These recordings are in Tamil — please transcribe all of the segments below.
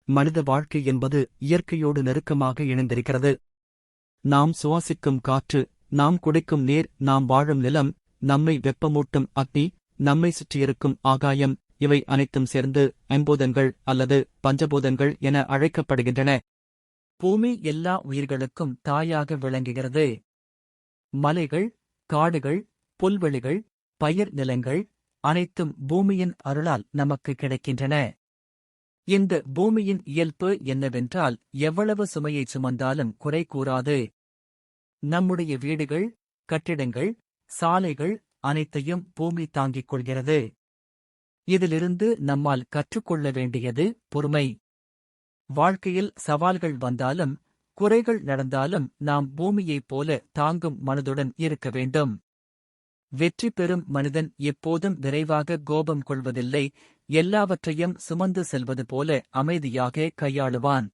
மனித வாழ்க்கை என்பது இயற்கையோடு நெருக்கமாக இணைந்திருக்கிறது. நாம் சுவாசிக்கும் காற்று, நாம் குடிக்கும் நீர், நாம் வாழும் நிலம், நம்மை வெப்பமூட்டும் அக்னி, நம்மை சுற்றியிருக்கும் ஆகாயம், இவை அனைத்தும் சேர்ந்து ஐம்பூதங்கள் அல்லது பஞ்சபூதங்கள் என அழைக்கப்படுகின்றன. பூமி எல்லா உயிர்களுக்கும் தாயாக விளங்குகிறது. மலைகள், காடுகள், புல்வெளிகள், பயிர் நிலங்கள் அனைத்தும் பூமியின் அருளால் நமக்கு கிடைக்கின்றன. இந்த பூமியின் இயல்பு என்னவென்றால் எவ்வளவு சுமையை சுமந்தாலும் குறை கூறாது. நம்முடைய வீடுகள், கட்டிடங்கள், சாலைகள் அனைத்தையும் பூமி தாங்கிக் கொள்கிறது. இதிலிருந்து நம்மால் கற்றுக்கொள்ள வேண்டியது பொறுமை. வாழ்க்கையில் சவால்கள் வந்தாலும், குறைகள் நடந்தாலும் நாம் பூமியைப் போல தாங்கும் மனதுடன் இருக்க வேண்டும். வெற்றி பெறும் மனிதன் எப்போதும் விரைவாக கோபம் கொள்வதில்லை, எல்லாவற்றையும் சுமந்து செல்வது போல அமைதியாக கையாளுவான்.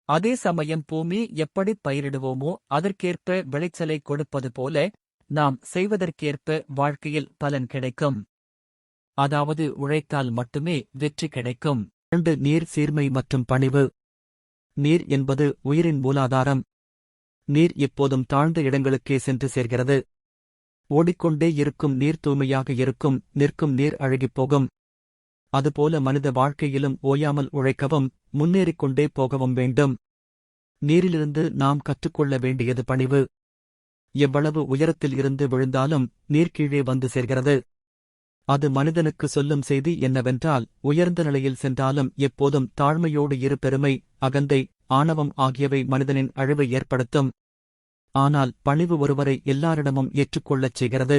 அதே சமயம் பூமி எப்படி பயிரிடுவோமோ அதற்கேற்ப விளைச்சலை கொடுப்பது போல நாம் செய்வதற்கேற்ப வாழ்க்கையில் பலன் கிடைக்கும். அதாவது உழைத்தால் மட்டுமே வெற்றி கிடைக்கும். 2. நீர் சீர்மை மற்றும் பணிவு. நீர் என்பது உயிரின் மூலாதாரம். நீர் எப்போதும் தாழ்ந்த இடங்களுக்கே சென்று சேர்கிறது. ஓடிக்கொண்டே இருக்கும் நீர் தூய்மையாக இருக்கும், நிற்கும் நீர் அழுகிப்போகும். அதுபோல மனித வாழ்க்கையிலும் ஓயாமல் உழைக்கவும், முன்னேறிக்கொண்டே போகவும் வேண்டும். நீரிலிருந்து நாம் கற்றுக்கொள்ள வேண்டியது பணிவு. எவ்வளவு உயரத்தில் இருந்து விழுந்தாலும் நீர் கீழே வந்து சேர்கிறது. அது மனிதனுக்கு சொல்லும் செய்தி என்னவென்றால், உயர்ந்த நிலையில் சென்றாலும் எப்போதும் தாழ்மையோடு இரு. பெருமை, அகந்தை, ஆணவம் ஆகியவை மனிதனின் அழிவை ஏற்படுத்தும். ஆனால் பணிவு ஒருவரை எல்லாரிடமும் ஏற்றுக்கொள்ளச் செய்கிறது.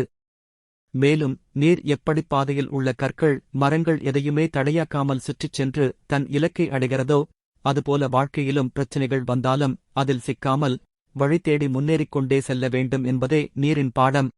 மேலும் நீர் எப்படி பாதையில் உள்ள கற்கள், மரங்கள் எதையுமே தடையாக்காமல் சுற்றிச் சென்று தன் இலக்கை அடைகிறதோ, அதுபோல வாழ்க்கையிலும் பிரச்சினைகள் வந்தாலும் அதில் சிக்காமல் வழி தேடி முன்னேறிக்கொண்டே செல்ல வேண்டும் என்பதே நீரின் பாடம்.